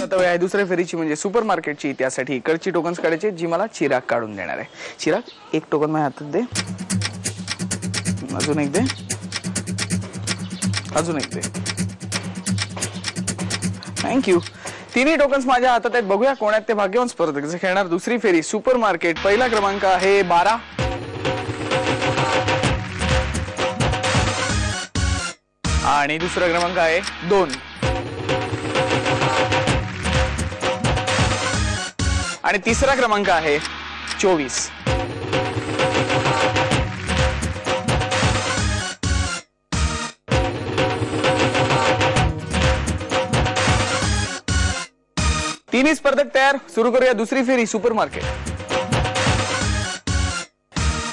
आता वेळ आहे दुसऱ्या फेरीची म्हणजे सुपर मार्केटची. त्यासाठी इकडची टोकन्स काढायची जी मला चिराग काढून देणार आहे. चिराग एक टोकन माझ्या हातात दे, अजून एक दे, अजून एक दे. थँक्यू. तिन्ही टोकन्स माझ्या हातात आहेत. बघूया कोण आहेत ते भाग्यवान स्पर्धक जे खेळणार दुसरी फेरी सुपर मार्केट. पहिला क्रमांक आहे 12 आणि दुसरा क्रमांक आहे 2 आणि तिसरा क्रमांक आहे 24. तिन्ही स्पर्धक तयार. सुरू करूया दुसरी फेरी सुपर मार्केट.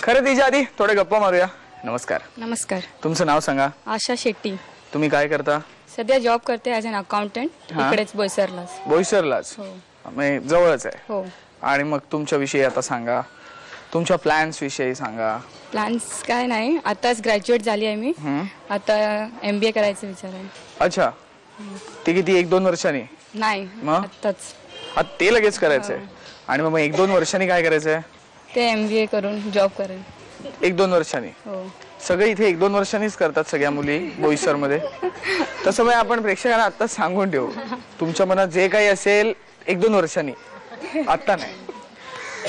खरेदीच्या आधी थोडे गप्पा मारूया. नमस्कार. नमस्कार. तुमचं नाव सांगा. आशा शेट्टी. तुम्ही काय करता? सध्या जॉब करते ॲज अन अकाउंटंट इकडेच बोईसरलाच. बोईसरलाच म्हणजे जवळच आहे. हो. आणि मग तुमच्या विषयी आता सांगा, तुमच्या प्लॅन्स विषयी सांगा. प्लॅन्स काय नाही, आताच ग्रॅज्युएट झाली आहे मी. आता MBA करायचा विचार आहे. अच्छा, ते किती 1-2 वर्षांनी? नाही, आताच. ते लगेच करायचंय. आणि मग 1-2 वर्षांनी काय करायचंय? ते MBA करून जॉब करेन 1-2 वर्षांनी. हो. सगळे इथे 1-2 वर्षांनीच करतात सगळ्या मुली बोईसर मध्ये. तसं मग आपण प्रेक्षकांना आत्ताच सांगून ठेवू, तुमच्या मनात जे काही असेल 1-2 वर्षांनी, आत्ता नाही.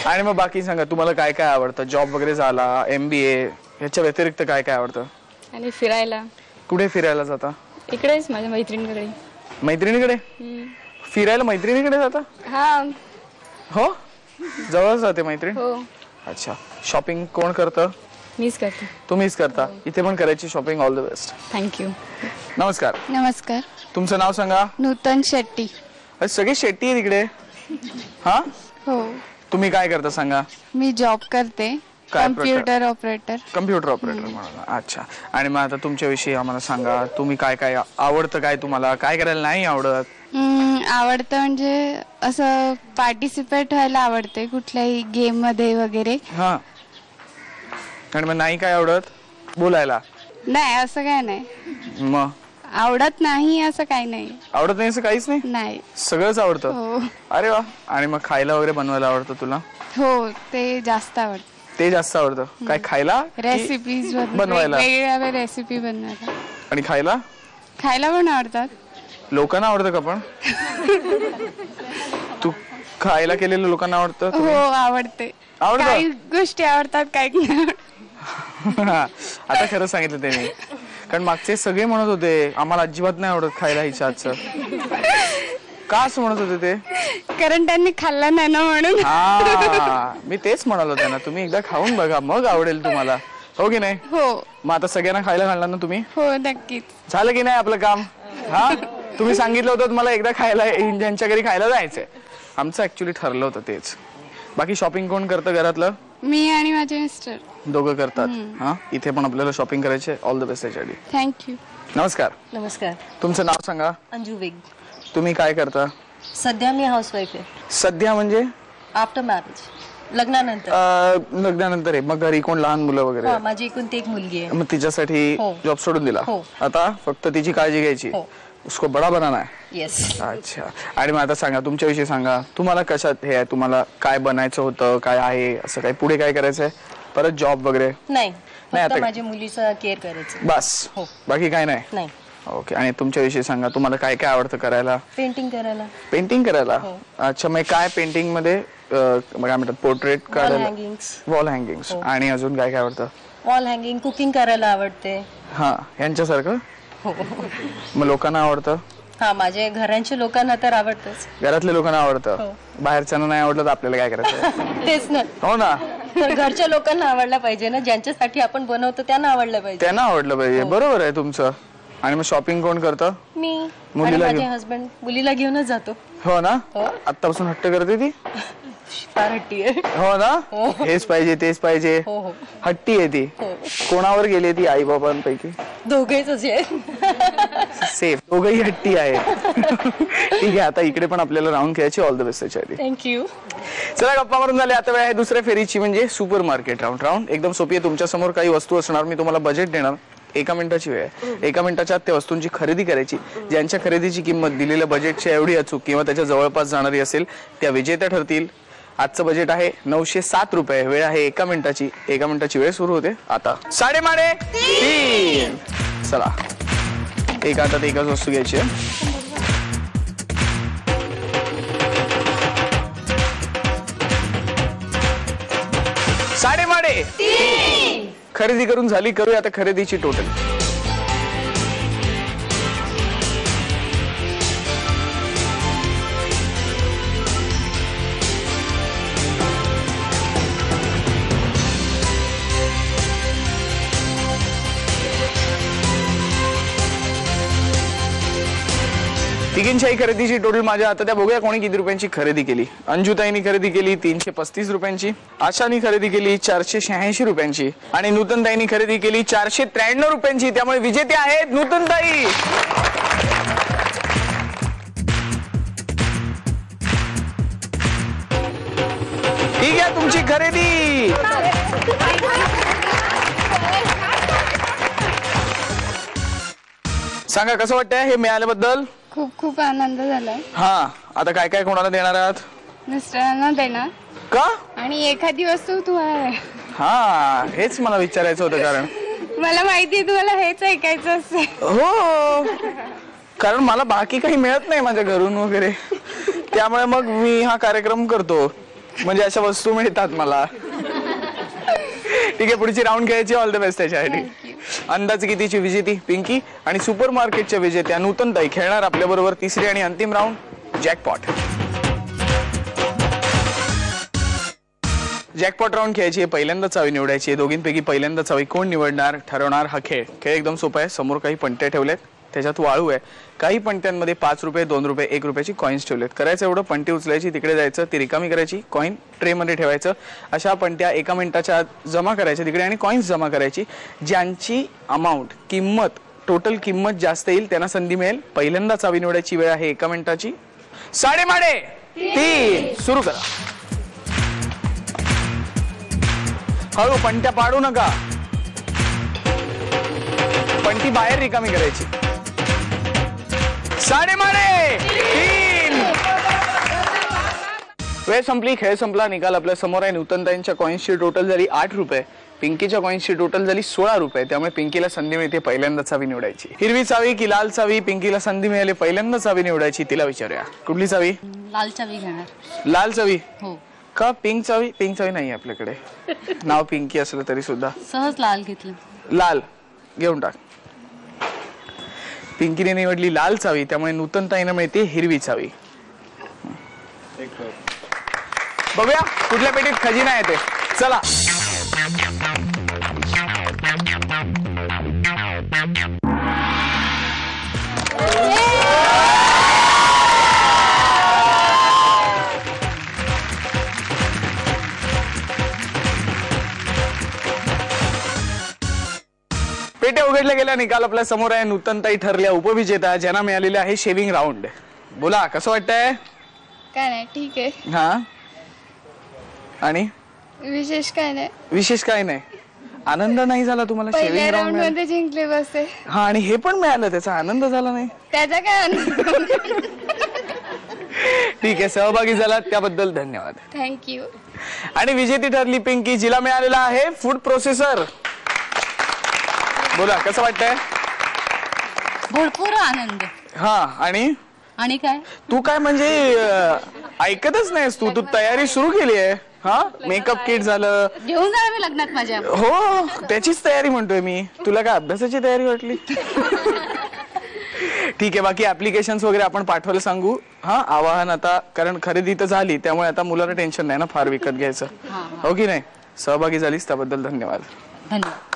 आणि मग बाकी सांगा, तुम्हाला काय काय आवडतं? जॉब वगैरे झाला, MBA ह्याच्या व्यतिरिक्त काय काय आवडतं? आणि फिरायला. कुठे फिरायला जाता? इकडेच माझ्या मैत्रिणीकडे. मैत्रिणीकडे फिरायला? मैत्रिणीकडे जाता? हा. हो, जवळ जाते मैत्रीण. हो. अच्छा. शॉपिंग कोण करतं? मीच करते. तुम्हीच करता? इथे पण करायची shopping. All the best. Thank you. नमस्कार. नमस्कार. तुमचं नाव सांगा. नूतन शेट्टी. सगळी शेट्टी आहे तिकडे. हा. हो. तुम्ही काय करता सांगा. मी जॉब करते, कम्प्युटर ऑपरेटर. कम्प्युटर ऑपरेटर म्हणून. अच्छा. आणि मग आता तुमच्याविषयी आम्हाला सांगा, तुम्ही काय काय आवडतं, काय तुम्हाला काय करायला नाही आवडत? आवडतं म्हणजे असं पार्टिसिपेट व्हायला आवडते कुठल्याही गेम मध्ये वगैरे. हा. आणि मग नाही काय आवडत? बोलायला? नाही, असं काय नाही. मग आवडत नाही असं काही नाही. आवडत नाही असं काहीच नाही? नाही, सगळंच आवडतं. हो. अरे वा. आणि मग खायला वगैरे बनवायला आवडतं तुला? हो, ते जास्त आवडतं. ते जास्त आवडतं. काय खायला? रेसिपीज बनवायला? वेगवेगळ्या रेसिपी बनवायला. आणि खायला? खायला पण आवडतात. लोकांना आवडतं का पण? तू खायला केलेलं लोकांना आवडतं? हो, आवडते. काही गोष्टी आवडतात, काही नाही. आता खरं सांगितलं त्यांनी, कारण मागचे सगळे म्हणत होते आम्हाला अजिबात नाही आवडत खायला हिच्या हातचं. का असं म्हणत होते ते? कारण त्यांनी खाल्लं नाही ना म्हणून. हा, मी तेच म्हणालो त्यांना, तुम्ही एकदा खाऊन बघा मग आवडेल तुम्हाला. हो की नाही? हो. मग आता सगळ्यांना खायला घालणार ना तुम्ही? हो, नक्कीच. झालं की नाही आपलं काम? हा. तुम्ही सांगितलं होतं मला एकदा खायला, ज्यांच्या घरी खायला जायचंय. आमचं ऍक्च्युली ठरलं होतं तेच. बाकी शॉपिंग कोण करतं घरातलं? मी आणि माझे मिस्टर दोघं करतात. हा. इथे पण आपल्याला शॉपिंग करायचे. ऑल द बेस्ट त्याच्यासाठी. थँक्यू. नमस्कार. नमस्कार. तुमचं नाव सांगा. अंजू वेग. तुम्ही काय करता? सध्या मी हाऊसवाईफ आहे. सध्या म्हणजे? आफ्टर मॅरेज, लग्नानंतर. लग्नानंतर आहे. मग घरी कोण लहान मुलं वगैरे? माझी एकूण एक मुलगी आहे. मग तिच्यासाठी जॉब सोडून दिला? आता फक्त तिची काळजी घ्यायची. उसको बडा बनाना है. येस. अच्छा. आणि मग आता सांगा, तुमच्याविषयी सांगा. तुम्हाला कशात हे आहे? तुम्हाला काय बनायचं होतं? काय आहे असं काही? पुढे काय करायचंय? परत जॉब वगैरे? नाही, आता माझ्या मुलीचं केअर करायचं बस. बाकी काय नाही? नाही. ओके. आणि तुमच्याविषयी सांगा, तुम्हाला काय काय आवडतं करायला? पेंटिंग करायला. पेंटिंग करायला? अच्छा. मग काय पेंटिंग मध्ये काय म्हणतात? पोर्ट्रेट काढायला? वॉल हँगिंग्स. आणि अजून काय काय आवडतं? वॉल हँगिंग, कुकिंग करायला आवडते. हा, यांच्यासारखं? मग लोकांना आवडतं? हा, माझ्या घरांच्या लोकांना तर आवडतच. घरातल्या लोकांना आवडतं. बाहेरच्यांना नाही आवडलं तर आपल्याला काय करायचं? तेच ना. हो ना. तर घरच्या लोकांना आवडलं पाहिजे ना, ज्यांच्यासाठी आपण बनवतो त्यांना आवडलं पाहिजे. त्यांना आवडलं पाहिजे. बरोबर आहे तुमचं. आणि मग शॉपिंग कोण करतं? मी. मुलीला माझे हसबंड. मुलीला घेऊनच जातो. हो ना. आतापासून हट्ट करते ती? फार हट्टी आहे. हो ना. हेच पाहिजे तेच पाहिजे. हट्टी आहे ती. कोणावर गेली ती? आई बाबांपैकी? दोघेच असे. सेफ. दोघही हट्टी आहे. ठीक आहे. आता इकडे पण आपल्याला राऊंड खेळायची. ऑल द बेस्ट त्याच्यासाठी. थँक्यू. चला, गप्पा मारून झाले. आता वेळ आहे दुसऱ्या फेरीची म्हणजे सुपर मार्केट राऊंड. एकदम सोपी आहे. तुमच्या समोर काही वस्तू असणार. मी तुम्हाला बजेट देणार. एका मिनिटाची वेळ आहे. एका मिनिटाच्या आत त्या वस्तूंची खरेदी करायची. ज्यांच्या खरेदीची किंमत दिलेल्या बजेटच्या एवढी अचूक किंवा त्याच्या जवळपास जाणारी असेल त्या विजेत्या ठरतील. आजचं बजेट आहे 907 रुपये. वेळ आहे एका मिनिटाची. एका मिनिटाची वेळ सुरू होते आता. 3:30. चला, एका हातात एकच वस्तू घ्यायची आहे. खरेदी करून झाली. करूया आता खरेदीची टोटल. तिघींच्याही खरेदीची टोटल माझ्या हातात आहे. बघूया कोणी किती रुपयांची खरेदी केली. अंजुताईनी खरेदी केली 335 रुपयांची. आशानी खरेदी केली 486 रुपयांची आणि नूतनताईनी खरेदी केली 493 रुपयांची. त्यामुळे विजेते आहेत नूतनताई. ठीक आहे, तुमची खरेदी. सांगा कसं वाटतंय हे मिळाल्याबद्दल. खूप खूप आनंद झालाय. हा, आता काय काय कोणाला देणार आहात. मिस्टरांना देणार का. आणि एखादी वस्तू तुम्हाला. हा, हेच मला विचारायचं होतं कारण मला माहितीये तुम्हाला हेच ऐकायचं असेल. हो, कारण मला बाकी काही मिळत नाही माझ्या घरून वगैरे. त्यामुळे मग मी हा कार्यक्रम करतो. म्हणजे अशा वस्तू मिळतात मला. ठीक आहे, पुढची राऊंड खेळायची. ऑल द बेस्ट त्याच्यासाठी. अंदाज कितीची विजेती पिंकी आणि सुपर मार्केटच्या विजेत्या नूतनताई खेळणार आपल्या बरोबर. तिसरी आणि अंतिम राऊंड जॅकपॉट. जॅकपॉट राऊंड खेळायची आहे. पहिल्यांदा चावी निवडायची आहे. दोघींपैकी पहिल्यांदा चावी कोण निवडणार ठरवणार हा खेळ. खेळ एकदम सोपा आहे. समोर काही पणत्या ठेवल्यात, त्याच्यात वाळू आहे. काही पणत्यांमध्ये 5 रुपये 2 रुपये 1 रुपयाची कॉईन्स ठेवलेत. करायचं एवढं, पणती उचलायची, तिकडे जायचं, ती रिकामी करायची, कॉईन ट्रेमध्ये ठेवायचं. अशा पणत्या एका मिनिटाच्या आत जमा करायच्या तिकडे आणि कॉईन्स जमा करायची. ज्यांची अमाऊंट किंमत टोटल किंमत जास्त येईल त्यांना संधी मिळेल. पहिल्यांदा चावी निवडायची. वेळ आहे एका मिनिटाची. 3:30. सुरू करा. हळू, पणत्या पाडू नका. पणती बाहेर रिकामी करायची. 3:30. वेळ संपली, खेळ संपला. निकाल आपल्या समोर आहे. नूतनताईंच्या कॉईन्सची टोटल झाली 8 रुपये. पिंकीच्या कॉईन्सची टोटल झाली 16 रुपये. त्यामुळे पिंकीला संधी मिळते पहिल्यांदा चावी निवडायची. हिरवी चावी की लाल चावी. पिंकीला संधी मिळाली पहिल्यांदा चावी निवडायची. तिला विचारूया कुठली चावी. लाल चावी घेणार. लाल चावी. हो. का पिंक चावी. पिंक चावी नाही आपल्याकडे. नाव पिंकी असलं तरी सुद्धा सहज लाल घेतलं. लाल घेऊन टाक. पिंकीने निवडली लाल चावी. त्यामुळे नूतनताईनं मिळते हिरवी चावी. बघूया कुठल्या पेटीत खजिना येते. चला. पेट्या उघडल्या गेल्या. निकाल आपल्या समोर आहे. नूतनताई ठरल्या उपविजेता, ज्यांना मिळालेले आहे शेविंग राऊंड. बोला कसं वाटतंय. काय नाही, ठीक आहे. हा, आणि विशेष काय नाही. विशेष काय नाही. आनंद नाही झाला तुम्हाला पहिल्या शेविंग राऊंड राऊंड. मध्ये जिंकले बसे. हा, आणि हे पण मिळालं, त्याचा आनंद झाला नाही. त्याचा काय आनंद. ठीक आहे, सहभागी झालात त्याबद्दल धन्यवाद. थँक्यू. आणि विजेती ठरली पिंकी, जिला मिळालेला आहे फूड प्रोसेसर. बोला कसं वाटतंय. भरपूर आनंद. हा, आणि काय तू काय म्हणजे ऐकतच नाहीस. तू तयारी सुरू केली आहे. हा, मेकअप किट झालं. घेऊन जा मी लग्नात माझ्या. हो, त्याचीच तयारी म्हणतोय मी. तुला काय अभ्यासाची तयारी वाटली. ठीक आहे, बाकी ऍप्लिकेशन्स वगैरे आपण पाठवायला सांगू. हा, आवाहन आता, कारण खरेदी तर झाली त्यामुळे आता मुलाला टेन्शन नाही ना फार विकत घ्यायचं. हो की नाही. सहभागी झालीस त्याबद्दल धन्यवाद. धन्यवाद.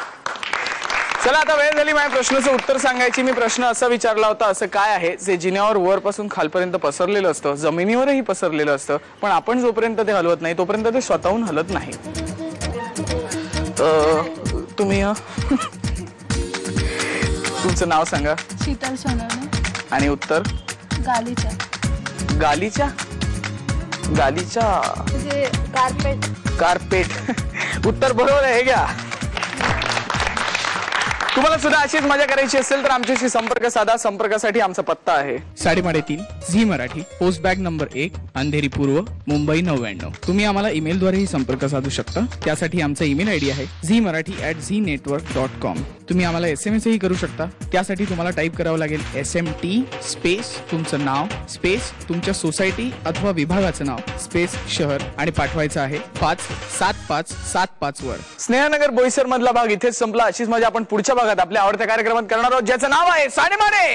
चला, आता वेळ झाली माझ्या प्रश्नाचं उत्तर सांगायची. मी प्रश्न असा विचारला होता, असं काय आहे जे जिन्यावर वरपासून खालपर्यंत पसरलेलं असतं, जमिनीवरही पसरलेलं असतं, पण आपण जोपर्यंत ते हलवत नाही तोपर्यंत ते स्वतःहून हलत नाही. तुम्ही तुमचं नाव सांगा. शीतल सोनवणे. आणि उत्तर. गालीच्या. गालीच्या. गालीच्या म्हणजे कार्पेट. कार्पेट. उत्तर बरोबर आहे. हे घ्या. तुम्हाला सुद्धा अशीच मजा करायची असेल तर आमच्याशी संपर्क साधा. संपर्कासाठी आमचा पत्ता आहे 3:30 Zee Marathi, post bag number 1, Andheri पूर्व, मुंबई 99. तुम्ही आम्हाला ईमेलद्वारेही संपर्क साधू शकता. त्यासाठी आमचा ईमेल आयडी आहे zmarathi@znetwork.com. तुम्ही आम्हाला SMS ही करू शकता. त्यासाठी तुम्हाला टाईप करावं लागेल SMT स्पेस तुमचं नाव स्पेस तुमच्या सोसायटी अथवा विभागाचं नाव स्पेस शहर आणि पाठवायचं आहे 57575 वर. स्नेहनगर बोईसर मधला भाग इथेच संपला. अशीच मजा आपण पुढच्या भागात आपल्या आवडत्या कार्यक्रमात करणार आहोत, ज्याचं नाव आहे साडेमाडे.